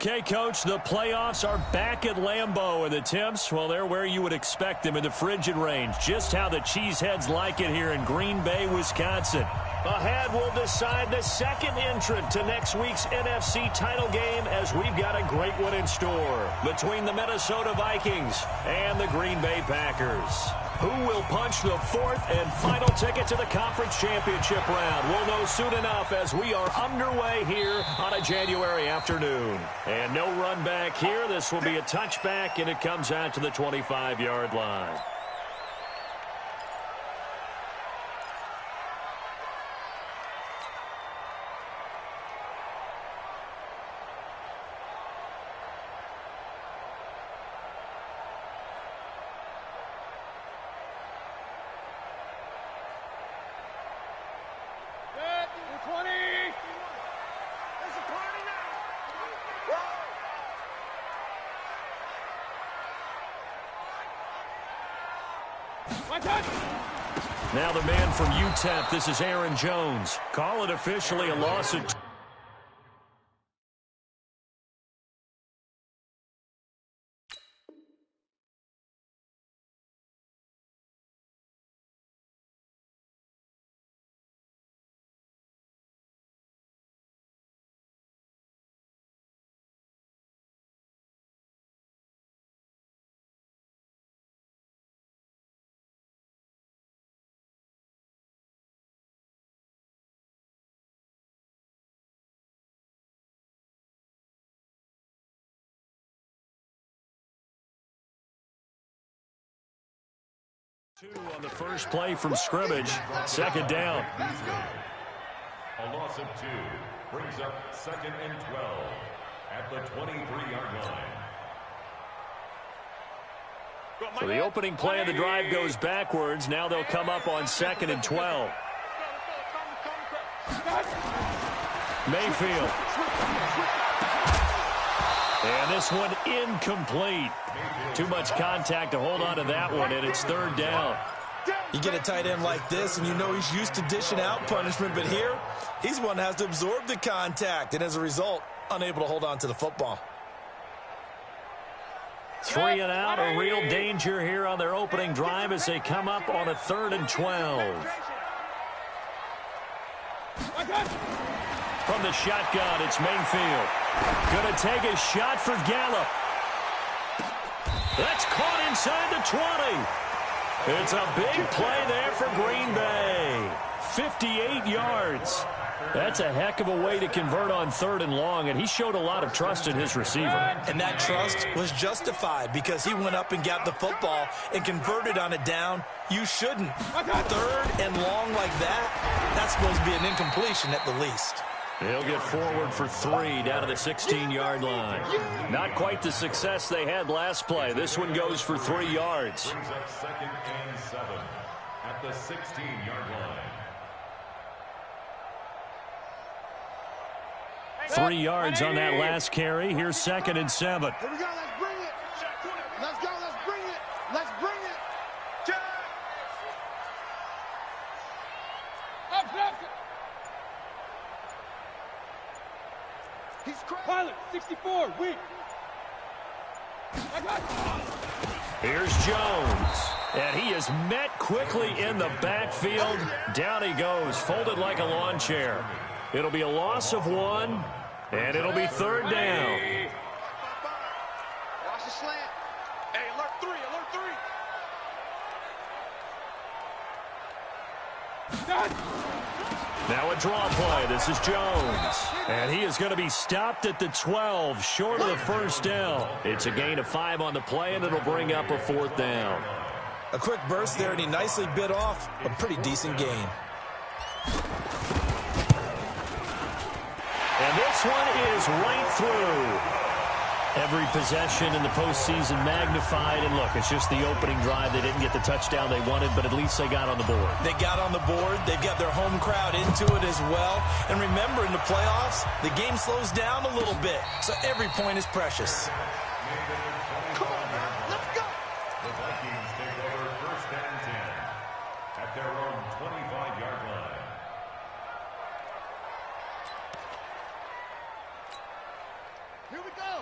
Okay, Coach, the playoffs are back at Lambeau, and the temps, well, they're where you would expect them in the frigid range. Just how the Cheeseheads like it here in Green Bay, Wisconsin. Ahead, we'll decide the second entrant to next week's NFC title game, as we've got a great one in store between the Minnesota Vikings and the Green Bay Packers. Who will punch the fourth and final ticket to the conference championship round? We'll know soon enough as we are underway here on a January afternoon. And no run back here. This will be a touchback, and it comes out to the 25-yard line. Now the man from UTEP, this is Aaron Jones. Call it officially a loss at on the first play from scrimmage. Second down. A loss of 2 brings up 2nd and 12 at the 23-yard line. So the opening play of the drive goes backwards. Now they'll come up on 2nd and 12. Mayfield. And this one incomplete. Too much contact to hold on to that one, and it's 3rd down. You get a tight end like this, and you know he's used to dishing out punishment, but here, he's the one that has to absorb the contact, and as a result, unable to hold on to the football. 3 and out, a real danger here on their opening drive as they come up on a 3rd and 12. From the shotgun, it's Mayfield. Going to take a shot for Gallup. That's caught inside the 20. It's a big play there for Green Bay. 58 yards. That's a heck of a way to convert on 3rd and long, and he showed a lot of trust in his receiver. And that trust was justified because he went up and got the football and converted on a down. You shouldn't. 3rd and long like that, that's supposed to be an incompletion at the least. He'll get forward for 3 down to the 16-yard line. Not quite the success they had last play. This one goes for 3 yards. Brings up 2nd and 7 at the 16-yard line. 3 yards on that last carry. Here's 2nd and 7. Here we go. Let's bring it. Let's go. Let's bring it. Let's bring it. He's crazy. Pilot, 64, weak. Here's Jones. And he is met quickly in the backfield. Down he goes, folded like a lawn chair. It'll be a loss of 1, and it'll be 3rd down. Watch the slant. Hey, alert 3, alert 3. Now a draw play. This is Jones. And he is going to be stopped at the 12, short of the 1st down. It's a gain of 5 on the play, and it'll bring up a 4th down. A quick burst there, and he nicely bit off a pretty decent gain. And this one is right through. Every possession in the postseason magnified. And look, it's just the opening drive. They didn't get the touchdown they wanted, but at least they got on the board. They got on the board. They've got their home crowd into it as well. And remember, in the playoffs, the game slows down a little bit. So every point is precious. Come on, man. Let's go. The Vikings take over 1st and 10 at their own 25-yard line. Here we go.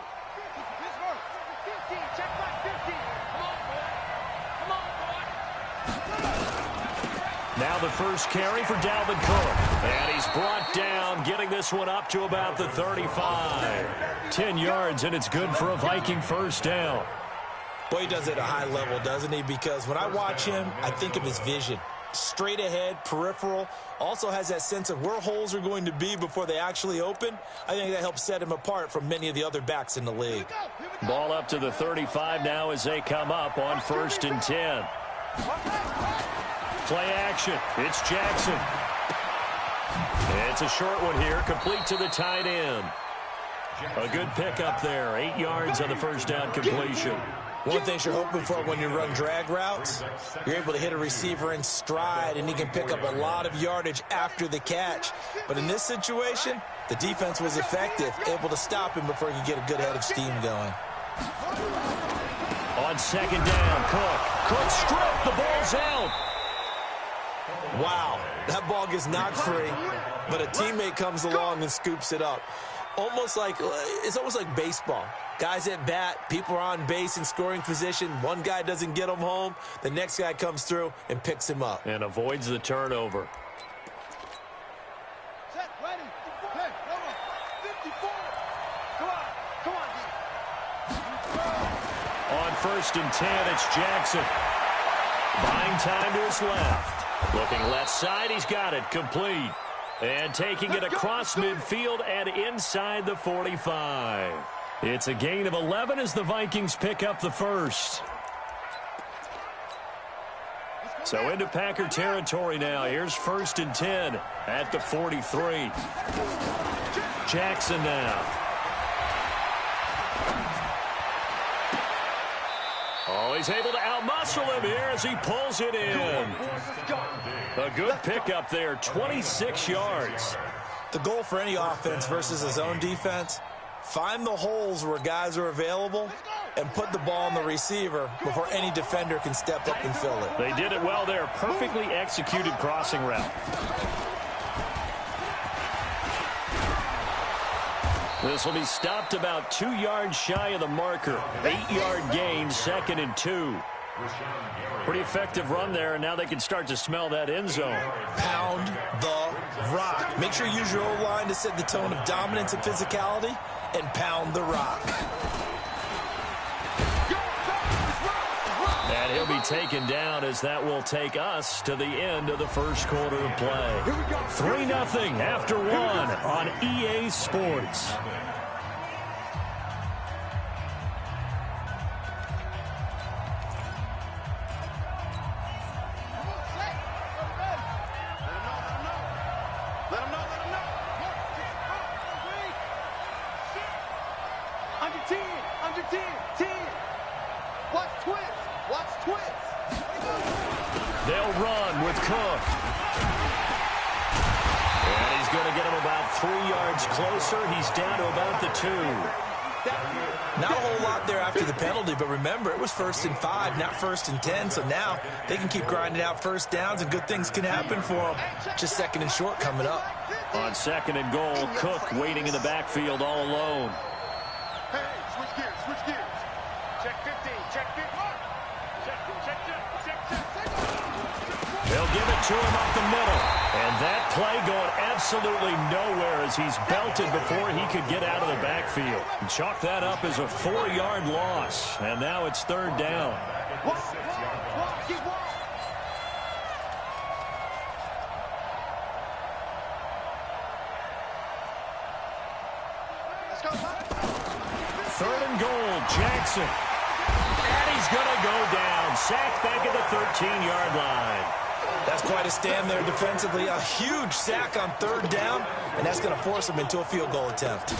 Check back 50. Come on, boy. Come on, boy. Now the first carry for Dalvin Cook. And he's brought down, getting this one up to about the 35. 10 yards, and it's good for a Viking first down. Boy, he does it at a high level, doesn't he? Because when I watch him, I think of his vision. Straight ahead, peripheral, also has that sense of where holes are going to be before they actually open. I think that helps set him apart from many of the other backs in the league. Ball up to the 35 now as they come up on 1st and 10. Play action. It's Jackson. It's a short one here, complete to the tight end. A good pickup there, 8 yards on the first down completion. One of the things you're hoping for when you run drag routes, you're able to hit a receiver in stride, and he can pick up a lot of yardage after the catch. But in this situation, the defense was effective, able to stop him before he could get a good head of steam going. On 2nd down, Cook stripped, the ball's out. Wow, that ball gets knocked free, but a teammate comes along and scoops it up. It's almost like baseball. Guys at bat, people are on base in scoring position. One guy doesn't get him home. The next guy comes through and picks him up. And avoids the turnover. Set, ready. Hey, come on. 54. Come on. On 1st and 10, it's Jackson. Buying time to his left. Looking left side, he's got it. Complete. And taking it across midfield and inside the 45. It's a gain of 11 as the Vikings pick up the first. So into Packer territory now. Here's 1st and 10 at the 43. Jackson now. Oh, he's able to outmuscle him here as he pulls it in. A good pickup there, 26 yards. The goal for any offense versus his own defense, find the holes where guys are available and put the ball on the receiver before any defender can step up and fill it. They did it well there. Perfectly executed crossing route. This will be stopped about 2 yards shy of the marker. 8-yard gain, 2nd and 2. Pretty effective run there, and now they can start to smell that end zone. Pound the rock. Make sure you use your O-line to set the tone of dominance and physicality, and pound the rock. And he'll be taken down as that will take us to the end of the first quarter of play. 3-0 after 1 on EA Sports. They'll run with Cook. And he's going to get him about 3 yards closer. He's down to about the 2. Not a whole lot there after the penalty, but remember, it was 1st and 5, not 1st and 10, so now they can keep grinding out first downs, and good things can happen for them. Just 2nd and short coming up. On 2nd and goal, Cook waiting in the backfield all alone. Hey, switch gears. Check 15, check 15. They'll give it to him up the middle. And that play going absolutely nowhere as he's belted before he could get out of the backfield. And chalk that up as a 4-yard loss. And now it's 3rd down. Third and goal, Jackson. And he's going to go down. Sacked back at the 13-yard line. That's quite a stand there defensively. A huge sack on 3rd down, and that's going to force him into a field goal attempt.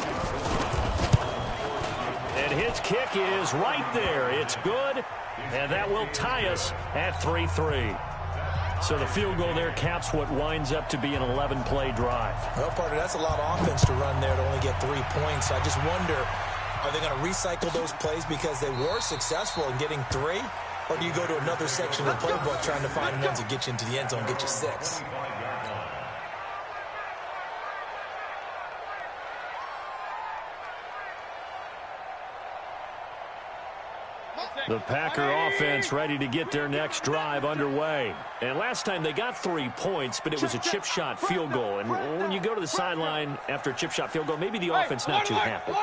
And his kick is right there. It's good, and that will tie us at 3-3. So the field goal there caps what winds up to be an 11-play drive. Well, partner, that's a lot of offense to run there to only get 3 points. I just wonder, are they going to recycle those plays because they were successful in getting 3? Or do you go to another section of the playbook trying to find ones that get you into the end zone, get you 6? The Packer offense ready to get their next drive underway. And last time they got 3 points, but it was a chip shot field goal. And when you go to the sideline after a chip shop field goal, maybe the offense not too happy.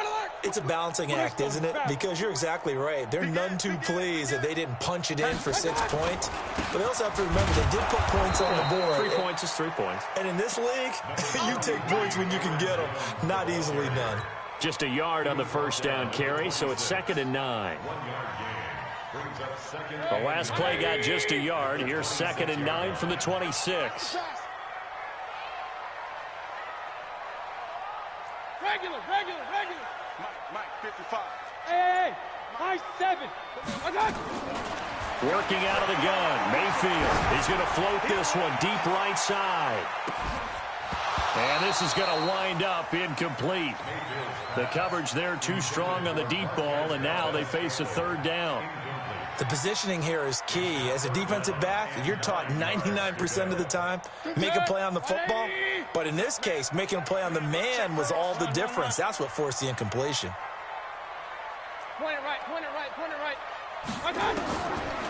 It's a balancing act, isn't it? Because you're exactly right. They're none too pleased that they didn't punch it in for 6 points. But they also have to remember they did put points on the board. 3 points is 3 points. And in this league, you take points when you can get them. Not easily done. Just a yard on the first down carry, so it's 2nd and 9. The last play got just a yard. Here's 2nd and 9 from the 26. Regular. Mike, 55. Hey, high 7. I got you. Working out of the gun. Mayfield. He's going to float this one deep right side. And this is going to wind up incomplete. The coverage there too strong on the deep ball, and now they face a 3rd down. The positioning here is key. As a defensive back, you're taught 99% of the time, make a play on the football. But in this case, making a play on the man was all the difference. That's what forced the incompletion. Point it right.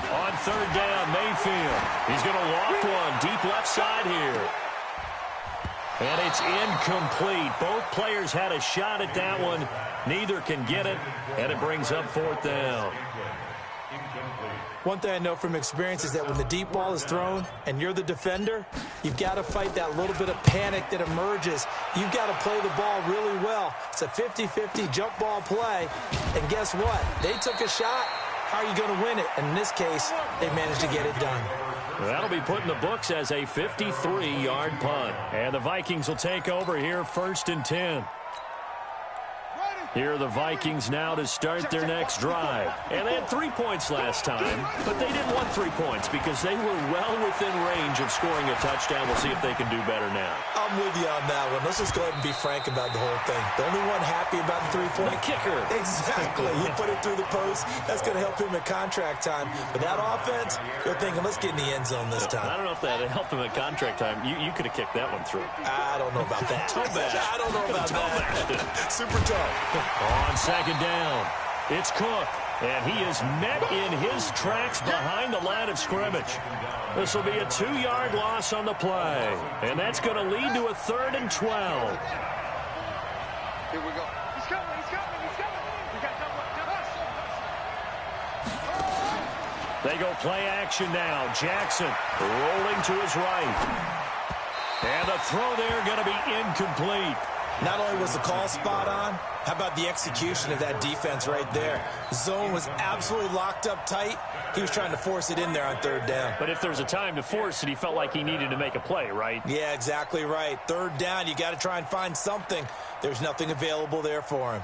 On 3rd down, Mayfield. He's going to walk one deep left side here. And it's incomplete. Both players had a shot at that one. Neither can get it, and it brings up 4th down. One thing I know from experience is that when the deep ball is thrown and you're the defender, you've got to fight that little bit of panic that emerges. You've got to play the ball really well. It's a 50-50 jump ball play. And guess what? They took a shot. How are you going to win it? And in this case, they managed to get it done. That'll be put in the books as a 53-yard punt. And the Vikings will take over here 1st and 10. Here are the Vikings now to start their next drive. And they had 3 points last time, but they didn't want 3 points because they were well within range of scoring a touchdown. We'll see if they can do better now. I'm with you on that one. Let's just go ahead and be frank about the whole thing. The only one happy about the 3-point? The kicker. Exactly. He put it through the post. That's going to help him at contract time. But that offense, they're thinking, let's get in the end zone this time. I don't know if that helped him at contract time. You could have kicked that one through. I don't know about that. I don't know about that. Super tough. On 2nd down, it's Cook, and he is met in his tracks behind the line of scrimmage. This will be a 2-yard loss on the play, and that's going to lead to a 3rd and 12. Here we go. He's coming. We got They go play action now. Jackson rolling to his right. And the throw there going to be incomplete. Not only was the call spot on, how about the execution of that defense right there? Zone was absolutely locked up tight. He was trying to force it in there on 3rd down. But if there's a time to force it, he felt like he needed to make a play, right? Yeah, exactly right. 3rd down, you got to try and find something. There's nothing available there for him.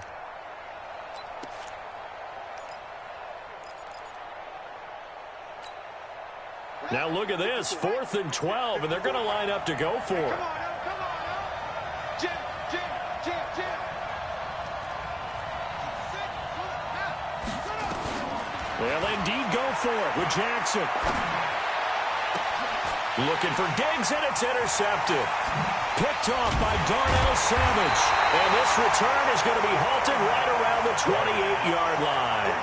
Now look at this, 4th and 12, and they're going to line up to go for it. Jim. They'll indeed go for it with Jackson. Looking for Diggs, and it's intercepted. Picked off by Darnell Savage. And this return is going to be halted right around the 28-yard line.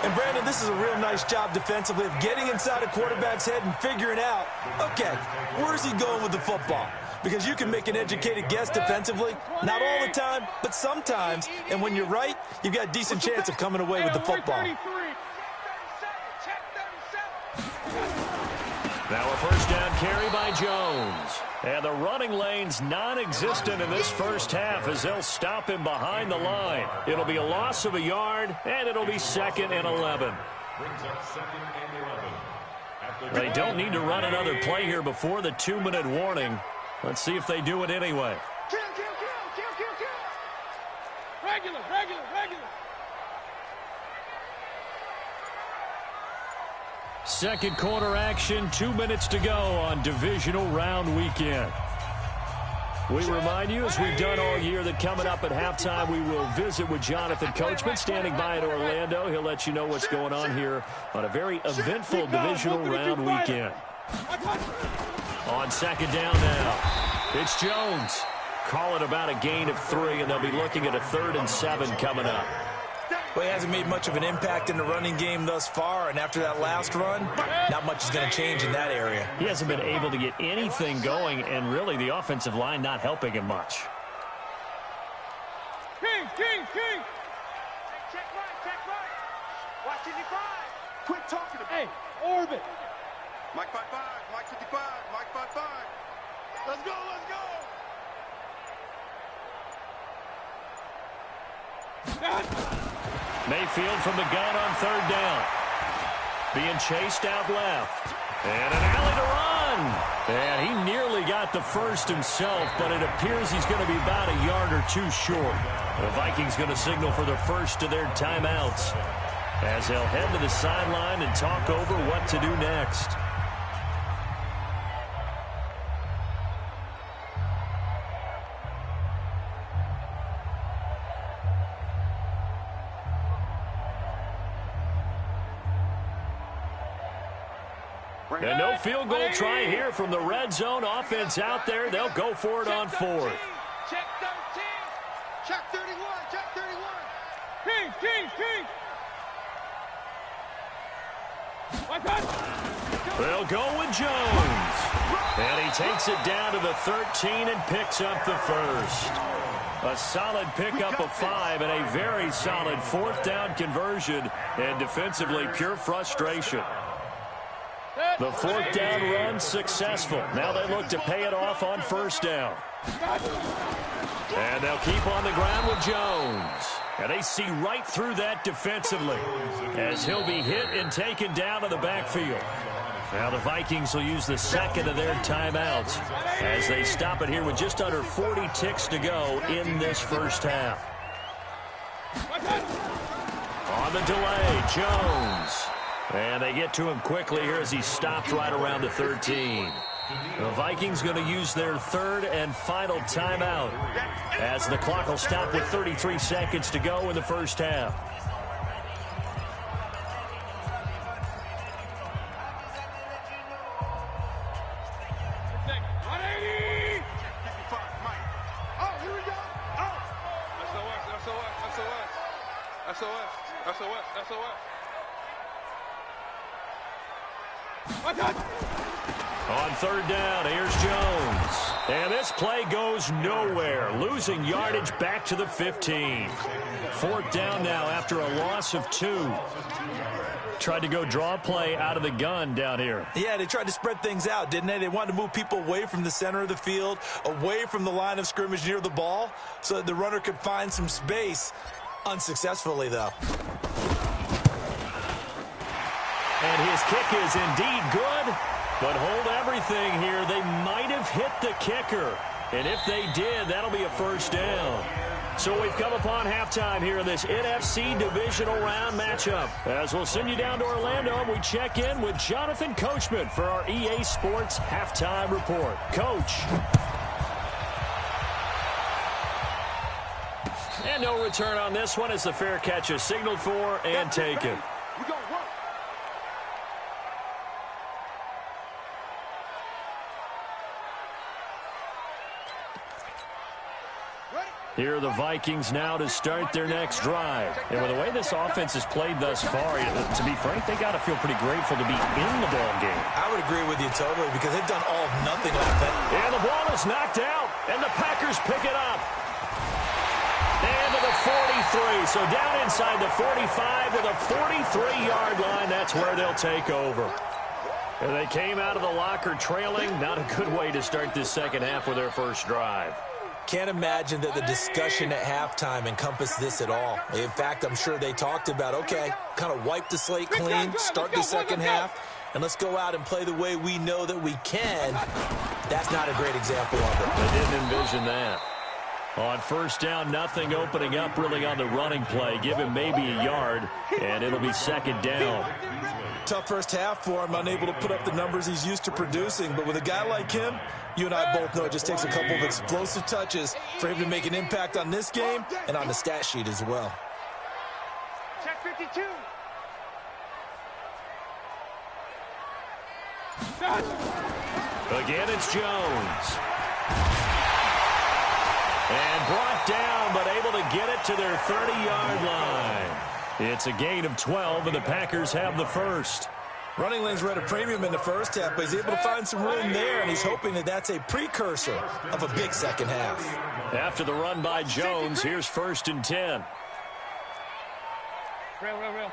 And, Brandon, this is a real nice job defensively of getting inside a quarterback's head and figuring out, okay, where's he going with the football? Because you can make an educated guess defensively. Not all the time, but sometimes. And when you're right, you've got a decent chance of coming away with the football. Now a 1st down carry by Jones. And the running lane's non-existent in this first half as they'll stop him behind the line. It'll be a loss of a yard, and it'll be 2nd and 11. They don't need to run another play here before the 2-minute warning. Let's see if they do it anyway. Kill. Regular. Second quarter action, 2 minutes to go on divisional round weekend. We remind you, as we've done all year, that coming up at halftime, we will visit with Jonathan Coachman, standing by in Orlando. He'll let you know what's going on here on a very eventful divisional round weekend. On 2nd down now, it's Jones. Call it about a gain of 3, and they'll be looking at a 3rd and 7 coming up. Well, he hasn't made much of an impact in the running game thus far, and after that last run, not much is going to change in that area. He hasn't been able to get anything going, and really the offensive line not helping him much. King! Check right. Watch it, quit talking to me. Hey, orbit. Mike 5-5, Mike 55, Mike 5-5. Let's go. Mayfield from the gun on third down. Being chased out left. And an alley to run. And he nearly got the first himself, but it appears he's going to be about a yard or two short. The Vikings going to signal for the first of their timeouts, as they'll head to the sideline and talk over what to do next. And no field goal try here from the red zone offense out there. They'll go for it on fourth. Check 13. Check 31. Check 31. King. They'll go with Jones. And he takes it down to the 13 and picks up the first. A solid pickup of 5 and a very solid fourth down conversion. And defensively, pure frustration. The fourth down run successful. Now they look to pay it off on first down. And they'll keep on the ground with Jones. And they see right through that defensively, as he'll be hit and taken down to the backfield. Now the Vikings will use the second of their timeouts as they stop it here with just under 40 ticks to go in this first half. On the delay, Jones. And they get to him quickly here as he stopped right around the 13. The Vikings going to use their third and final timeout, as the clock will stop with 33 seconds to go in the first half. On third down, here's Jones. And this play goes nowhere, losing yardage back to the 15. Fourth down now after a loss of 2. Tried to go draw play out of the gun down here. Yeah, they tried to spread things out, didn't they? They wanted to move people away from the center of the field, away from the line of scrimmage near the ball, so that the runner could find some space. Unsuccessfully, though. And his kick is indeed good. But hold everything here. They might have hit the kicker. And if they did, that'll be a first down. So we've come upon halftime here in this NFC divisional round matchup. As we'll send you down to Orlando, and we check in with Jonathan Coachman for our EA Sports Halftime Report. Coach. And no return on this one as the fair catch is signaled for and taken. Here are the Vikings now to start their next drive. And with the way this offense has played thus far, to be frank, they got to feel pretty grateful to be in the ball game. I would agree with you totally, because they've done all of nothing offense. And the ball is knocked out, and the Packers pick it up. And to the 43. So down inside the 45 to the 43-yard line. That's where they'll take over. And they came out of the locker trailing. Not a good way to start this second half with their first drive. Can't imagine that the discussion at halftime encompassed this at all. In fact, I'm sure they talked about, okay, kind of wipe the slate clean, start the second half, and let's go out and play the way we know that we can. That's not a great example of it. They didn't envision that. On first down, nothing opening up really on the running play. Give him maybe a yard, and it'll be second down. Tough first half for him, unable to put up the numbers he's used to producing. But with a guy like him, you and I both know it just takes a couple of explosive touches for him to make an impact on this game and on the stat sheet as well. Check 52. Again, it's Jones. And brought down, but able to get it to their 30-yard line. It's a gain of 12, and the Packers have the first. Running lanes were at a premium in the first half, but he's able to find some room there, and he's hoping that that's a precursor of a big second half. After the run by Jones, here's 1st and 10. Real.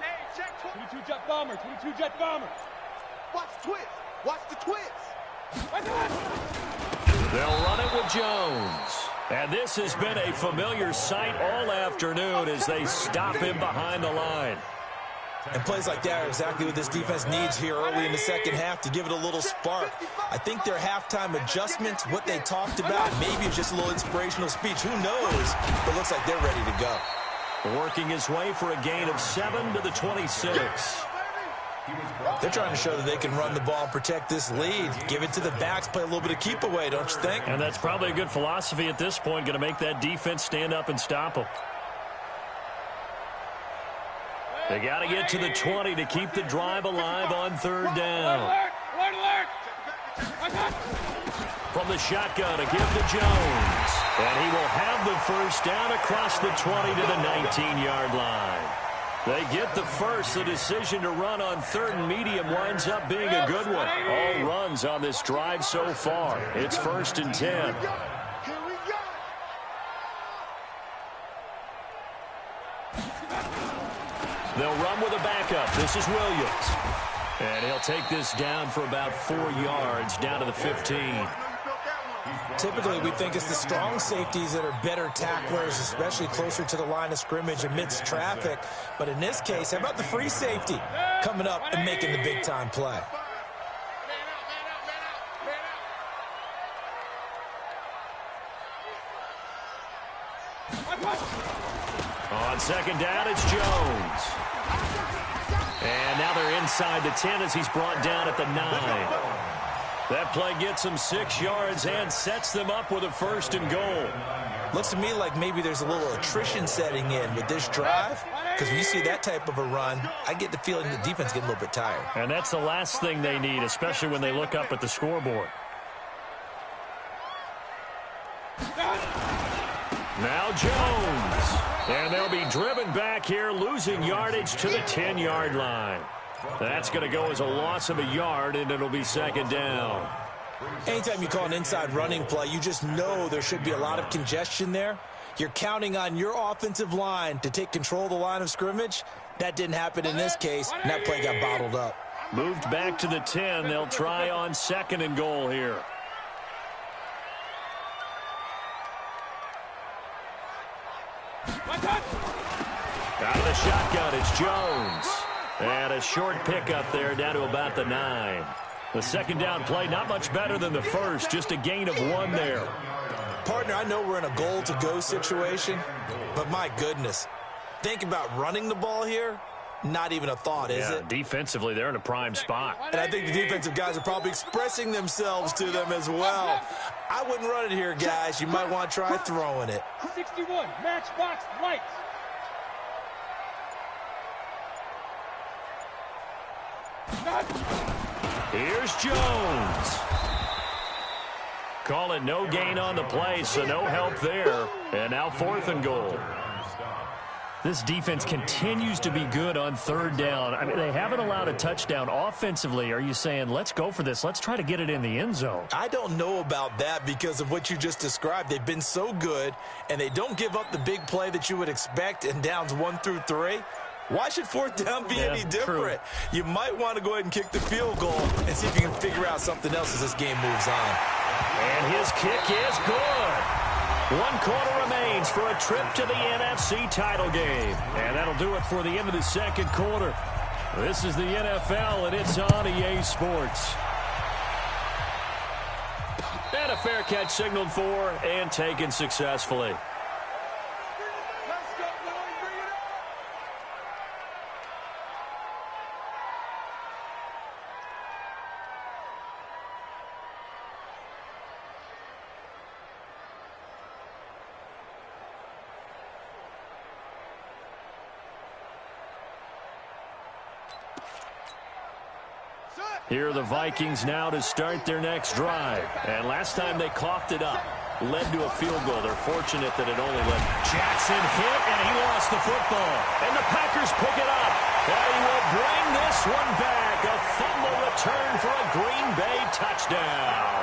Hey, check 22 jet bomber, 22 jet bomber. Watch the twist. Watch the twist. They'll run it with Jones. And this has been a familiar sight all afternoon as they stop him behind the line. And plays like that are exactly what this defense needs here early in the second half to give it a little spark. I think their halftime adjustments, what they talked about, maybe it's just a little inspirational speech. Who knows? But it looks like they're ready to go. Working his way for a gain of 7 to the 26. They're trying to show that they can run the ball and protect this lead. Give it to the backs, play a little bit of keep away, don't you think? And that's probably a good philosophy at this point, going to make that defense stand up and stop them. They got to get to the 20 to keep the drive alive on 3rd down. From the shotgun, a give to Jones. And he will have the first down across the 20 to the 19-yard line. They get the first. The decision to run on 3rd and medium winds up being a good one. All runs on this drive so far. It's 1st and 10. They'll run with a backup. This is Williams. And he'll take this down for about 4 yards, down to the 15. Typically, we think it's the strong safeties that are better tacklers, especially closer to the line of scrimmage amidst traffic. But in this case, how about the free safety coming up and making the big-time play? On 2nd down, it's Jones. And now they're inside the 10 as he's brought down at the 9. That play gets them 6 yards and sets them up with a 1st and goal. Looks to me like maybe there's a little attrition setting in with this drive, because when you see that type of a run, I get the feeling the defense getting a little bit tired. And that's the last thing they need, especially when they look up at the scoreboard. Now Jones. And they'll be driven back here, losing yardage to the 10-yard line. That's going to go as a loss of a yard, and it'll be 2nd down. Anytime you call an inside running play, you just know there should be a lot of congestion there. You're counting on your offensive line to take control of the line of scrimmage. That didn't happen in this case, and that play got bottled up. Moved back to the 10. They'll try on 2nd and goal here. Out of the shotgun, it's Jones. And a short pickup there down to about the 9. The 2nd down play, not much better than the first, just a gain of 1 there. Partner, I know we're in a goal-to-go situation, but my goodness, think about running the ball here. Not even a thought, is it? Defensively, they're in a prime spot. And I think the defensive guys are probably expressing themselves to them as well. I wouldn't run it here, guys. You might want to try throwing it. 61, matchbox lights. Here's Jones. Call it no gain on the play, so no help there. And now 4th and goal. This defense continues to be good on 3rd down. I mean, they haven't allowed a touchdown offensively. Are you saying, let's go for this? Let's try to get it in the end zone. I don't know about that because of what you just described. They've been so good, and they don't give up the big play that you would expect in downs 1 through 3. Why should 4th down be any different? True. You might want to go ahead and kick the field goal and see if you can figure out something else as this game moves on. And his kick is good. 1 quarter remains for a trip to the NFC title game. And that'll do it for the end of the 2nd quarter. This is the NFL, and it's on EA Sports. And a fair catch signaled for and taken successfully. Here are the Vikings now to start their next drive. And last time they coughed it up. led to a field goal. They're fortunate that it only led. Jackson hit, and he lost the football. And the Packers pick it up. And he will bring this one back. A fumble return for a Green Bay touchdown.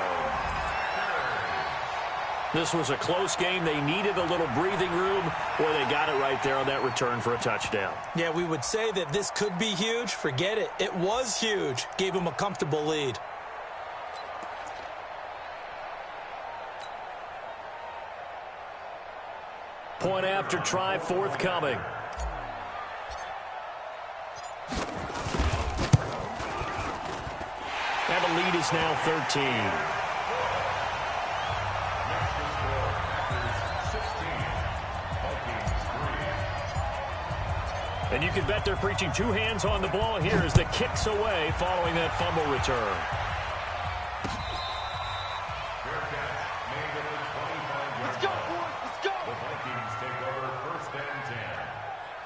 This was a close game. They needed a little breathing room. Boy, they got it right there on that return for a touchdown. Yeah, we would say that this could be huge. Forget it. It was huge. Gave them a comfortable lead. Point after try forthcoming. And the lead is now 13. And you can bet they're preaching two hands on the ball here as the kick's away following that fumble return. Let's go, boys. Let's go. The Vikings take over 1st and 10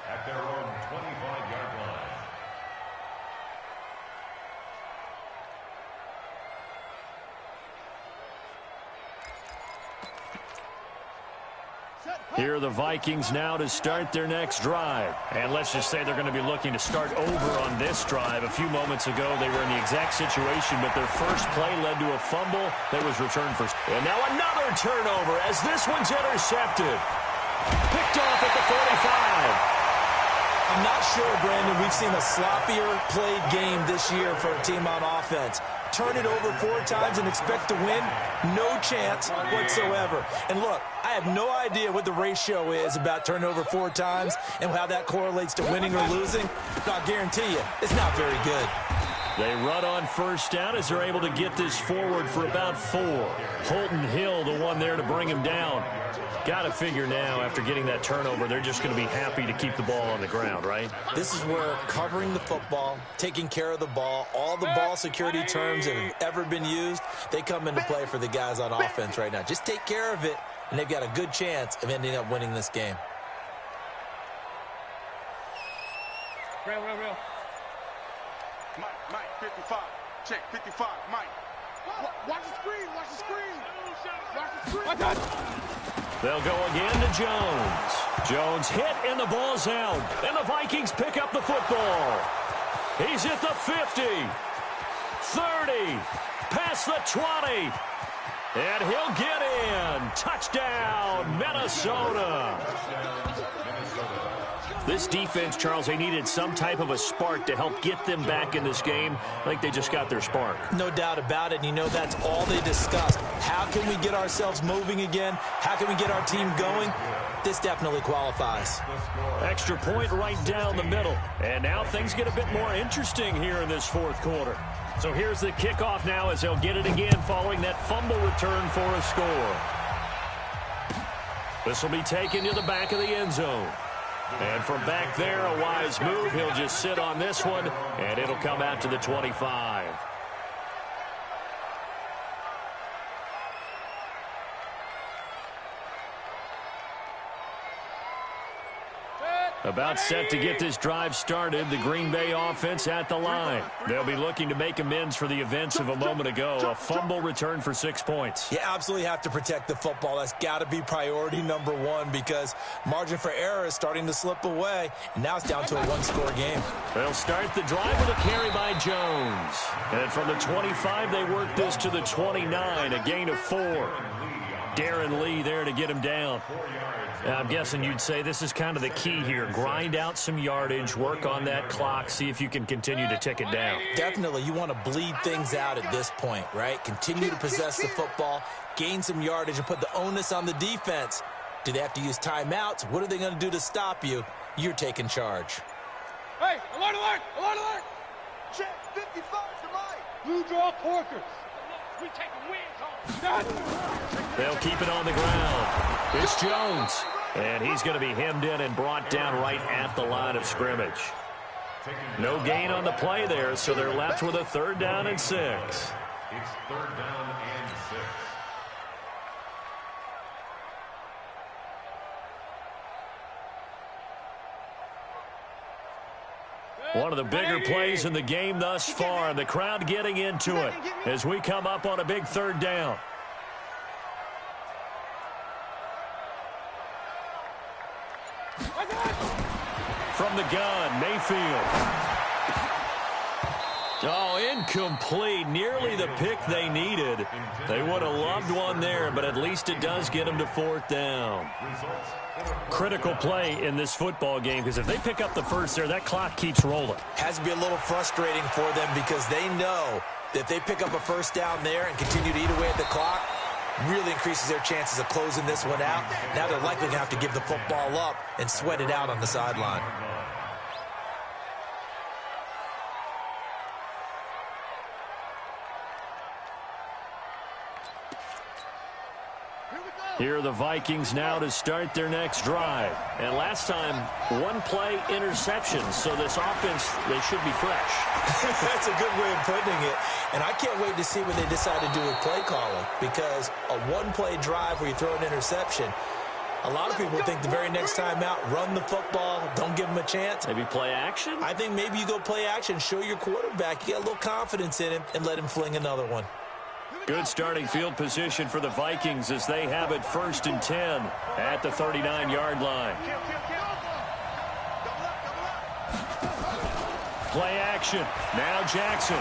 at their own 25-yard line. Here are the Vikings now to start their next drive. And let's just say they're going to be looking to start over on this drive. A few moments ago, they were in the exact situation, but their first play led to a fumble that was returned first. And now another turnover as this one's intercepted. Picked off at the 45. I'm not sure, Brandon, we've seen a sloppier played game this year for a team on offense. Turn it over 4 times and expect to win? No chance whatsoever. And look, I have no idea what the ratio is about turnover 4 times and how that correlates to winning or losing. But I'll guarantee you, it's not very good. They run on first down as they're able to get this forward for about 4. Holton Hill, the one there to bring him down. Got to figure now, after getting that turnover, they're just going to be happy to keep the ball on the ground, right? This is where covering the football, taking care of the ball, all the ball security terms that have ever been used, they come into play for the guys on offense right now. Just take care of it, and they've got a good chance of ending up winning this game. Real. Mike, 55. Check, 55. Mike. Watch the screen. Watch the screen. Watch the screen. Watch that. They'll go again to Jones. Jones hit, and the ball's out. And the Vikings pick up the football. He's at the 50. 30. Past the 20. And he'll get in. Touchdown, Minnesota. This defense, Charles, they needed some type of a spark to help get them back in this game. I think they just got their spark. No doubt about it. And you know that's all they discussed. How can we get ourselves moving again? How can we get our team going? This definitely qualifies. Extra point right down the middle. And now things get a bit more interesting here in this fourth quarter. So here's the kickoff now as they'll get it again following that fumble return for a score. This will be taken to the back of the end zone. And from back there, a wise move. He'll just sit on this one, and it'll come out to the 25. About set to get this drive started. The Green Bay offense at the line. They'll be looking to make amends for the events of a moment ago. A fumble return for 6 points. You absolutely have to protect the football. That's got to be priority number 1 because margin for error is starting to slip away. And now it's down to a 1-score game. They'll start the drive with a carry by Jones. And from the 25, they work this to the 29, a gain of 4. Darren Lee there to get him down. I'm guessing you'd say this is kind of the key here. Grind out some yardage, work on that clock, see if you can continue to tick it down. Definitely. You want to bleed things out at this point, right? Continue to possess the football, gain some yardage, and put the onus on the defense. Do they have to use timeouts? What are they going to do to stop you? You're taking charge. Hey, alert, alert, alert, alert. Check, 55 to Mike. Blue draw Corkers. We taking wins home. They'll keep it on the ground. It's Jones. And he's going to be hemmed in and brought down right at the line of scrimmage. No gain on the play there, so they're left with a 3rd down and 6. It's 3rd down and 6. One of the bigger plays in the game thus far, and the crowd getting into it as we come up on a big 3rd down. From the gun, Mayfield. Oh, incomplete. Nearly the pick they needed. They would have loved one there, but at least it does get them to 4th down. Critical play in this football game, because if they pick up the first there, that clock keeps rolling. Has to be a little frustrating for them because they know that if they pick up a first down there and continue to eat away at the clock, really increases their chances of closing this one out. Now they're likely going to have to give the football up and sweat it out on the sideline. Here are the Vikings now to start their next drive. And last time, one play interception. So this offense, they should be fresh. That's a good way of putting it. And I can't wait to see what they decide to do with play calling. Because a one-play drive where you throw an interception, a lot of people think the very next time out, run the football, don't give them a chance. Maybe play action? I think maybe you go play action, show your quarterback, you get a little confidence in him, and let him fling another one. Good starting field position for the Vikings as they have it 1st and 10 at the 39-yard line. Play action. Now Jackson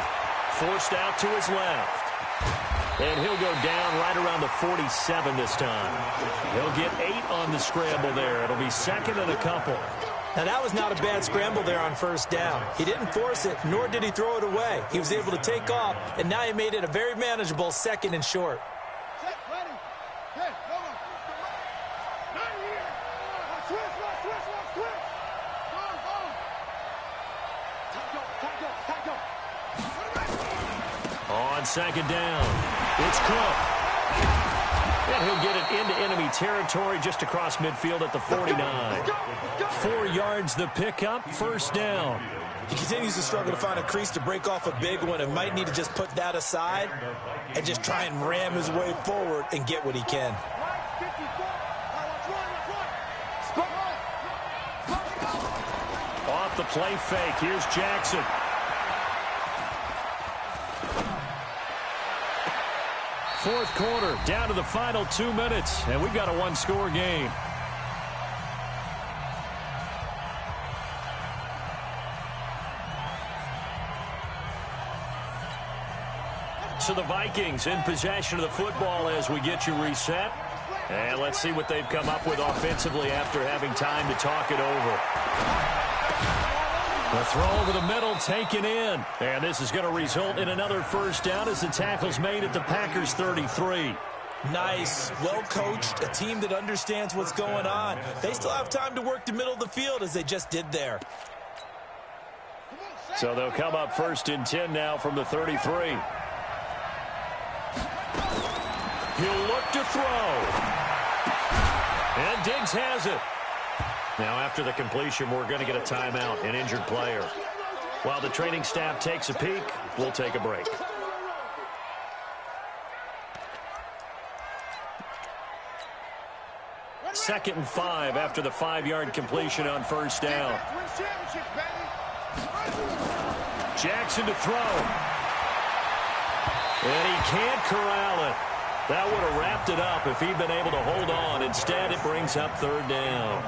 forced out to his left. And he'll go down right around the 47 this time. He'll get 8 on the scramble there. It'll be 2nd and a couple. Now, that was not a bad scramble there on 1st down. He didn't force it, nor did he throw it away. He was able to take off, and now he made it a very manageable 2nd and short. On 2nd down, it's Cook. And he'll get it into enemy territory just across midfield at the 49. 4 yards the pickup, 1st down. He continues to struggle to find a crease to break off a big one and might need to just put that aside and just try and ram his way forward and get what he can. Off the play fake, here's Jackson. Fourth quarter, down to the final 2 minutes, and we've got a one-score game. So the Vikings in possession of the football as we get you reset. And let's see what they've come up with offensively after having time to talk it over. The throw over the middle taken in. And this is going to result in another 1st down as the tackle's made at the Packers 33. Nice, well coached, a team that understands what's going on. They still have time to work the middle of the field as they just did there. So they'll come up 1st and 10 now from the 33. He'll look to throw. And Diggs has it. Now, after the completion, we're going to get a timeout, an injured player. While the training staff takes a peek, we'll take a break. Second and 5 after the 5-yard completion on 1st down. Jackson to throw. And he can't corral it. That would have wrapped it up if he'd been able to hold on. Instead, it brings up 3rd down.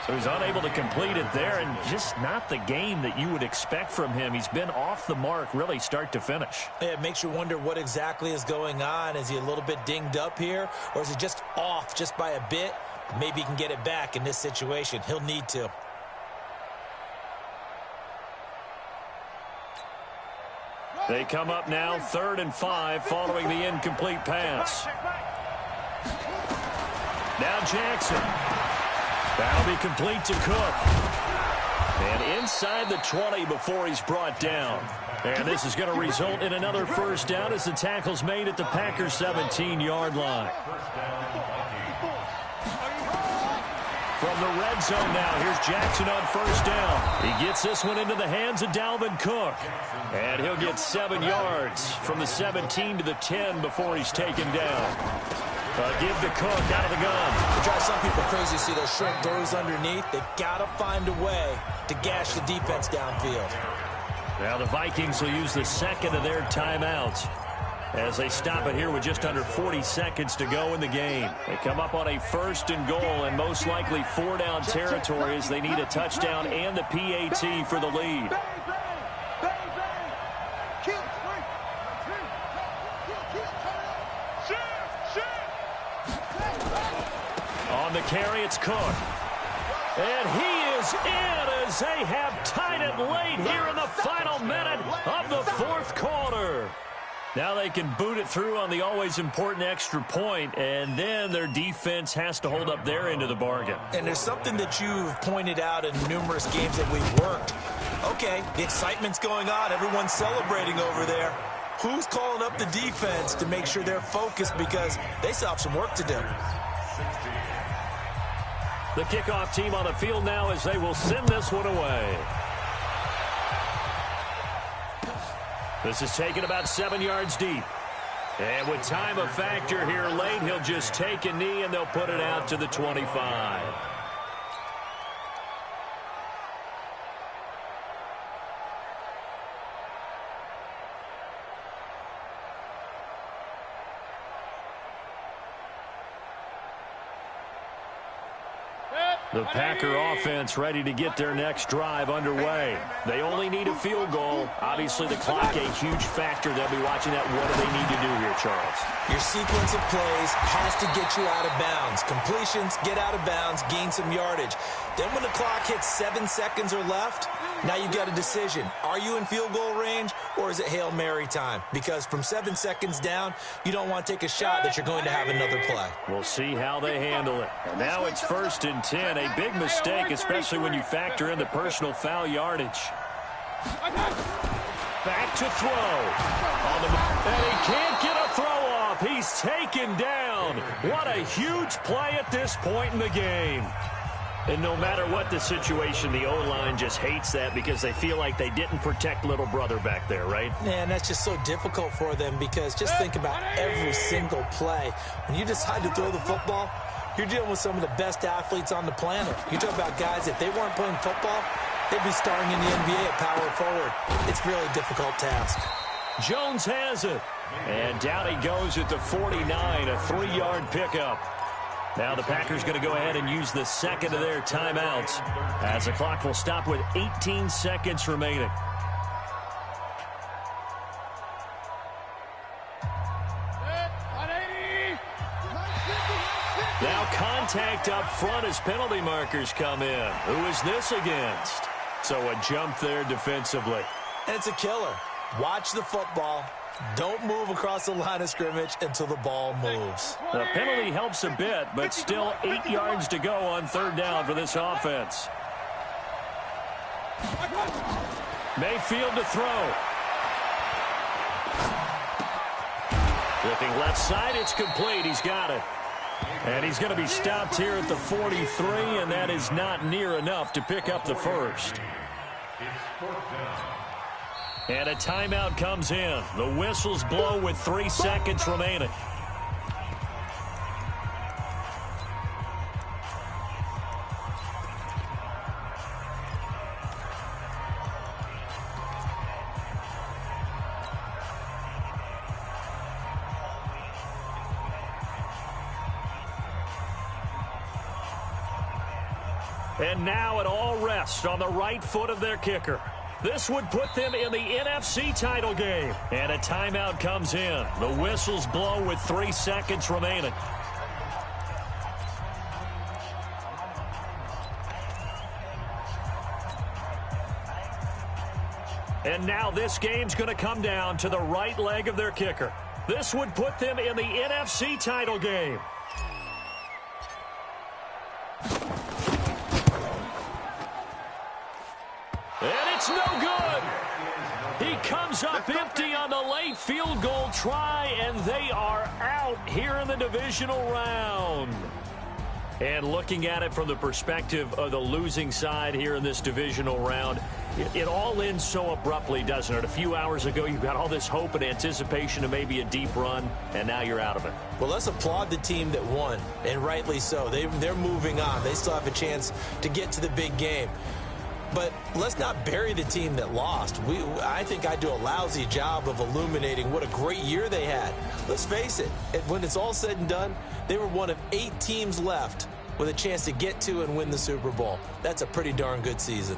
So he's unable to complete it there, and just not the game that you would expect from him. He's been off the mark, really, start to finish. Yeah, it makes you wonder what exactly is going on. Is he a little bit dinged up here, or is he just off just by a bit? Maybe he can get it back in this situation. He'll need to. They come up now, 3rd and 5, following the incomplete pass. Now Jackson. That'll be complete to Cook. And inside the 20 before he's brought down. And this is going to result in another 1st down as the tackle's made at the Packers 17-yard line. From the red zone now, here's Jackson on 1st down. He gets this one into the hands of Dalvin Cook. And he'll get 7 yards from the 17 to the 10 before he's taken down. Give to Cook out of the gun. It drives some people crazy to see those short throws underneath. They've got to find a way to gash the defense downfield. Now the Vikings will use the 2nd of their timeouts. as they stop it here with just under 40 seconds to go in the game. They come up on a 1st and goal and most likely 4-down territory as they need a touchdown and the PAT for the lead. On the carry, it's Cook. And he is in as they have tied it late here in the final minute of the 4th quarter. Now they can boot it through on the always important extra point, and then their defense has to hold up their end of the bargain. And there's something that you've pointed out in numerous games that we've worked. Okay, the excitement's going on. Everyone's celebrating over there. Who's calling up the defense to make sure they're focused because they still have some work to do? The kickoff team on the field now as they will send this one away. This is taken about 7 yards deep. And with time a factor here late, he'll just take a knee and they'll put it out to the 25. The Packer offense ready to get their next drive underway. They only need a field goal. Obviously, the clock a huge factor. They'll be watching that. What do they need to do here, Charles? Your sequence of plays has to get you out of bounds. Completions, get out of bounds, gain some yardage. Then when the clock hits 7 seconds or left, now you've got a decision. Are you in field goal range or is it Hail Mary time? Because from 7 seconds down, you don't want to take a shot that you're going to have another play. We'll see how they handle it. And now it's 1st and 10. A big mistake, especially when you factor in the personal foul yardage. Back to throw. And he can't get a throw off. He's taken down. What a huge play at this point in the game. And no matter what the situation, the O-line just hates that because they feel like they didn't protect little brother back there, right? Man, that's just so difficult for them because just think about every single play. When you decide to throw the football, you're dealing with some of the best athletes on the planet. You talk about guys, if they weren't playing football, they'd be starring in the NBA at power forward. It's really a difficult task. Jones has it. And down he goes at the 49, a 3-yard pickup. Now the Packers going to go ahead and use the second of their timeouts as the clock will stop with 18 seconds remaining. Now contact up front as penalty markers come in. Who is this against? So a jump there defensively. And it's a killer. Watch the football. Don't move across the line of scrimmage until the ball moves. The penalty helps a bit, but still 8 yards to go on 3rd down for this offense. Mayfield to throw. Looking left side, it's complete. He's got it. And he's going to be stopped here at the 43, and that is not near enough to pick up the first. And a timeout comes in. The whistles blow with 3 seconds remaining. And now it all rests on the right foot of their kicker. This would put them in the NFC title game. And a timeout comes in. The whistles blow with 3 seconds remaining. And now this game's going to come down to the right leg of their kicker. This would put them in the NFC title game. And it's no good. He comes up empty on the late field goal try, and they are out here in the divisional round. And looking at it from the perspective of the losing side here in this divisional round, it all ends so abruptly, doesn't it? A few hours ago, you got all this hope and anticipation of maybe a deep run, and now you're out of it. Well, let's applaud the team that won, and rightly so. They're moving on. They still have a chance to get to the big game. But let's not bury the team that lost. I think I do a lousy job of illuminating what a great year they had. Let's face it, when it's all said and done, they were one of 8 teams left with a chance to get to and win the Super Bowl. That's a pretty darn good season.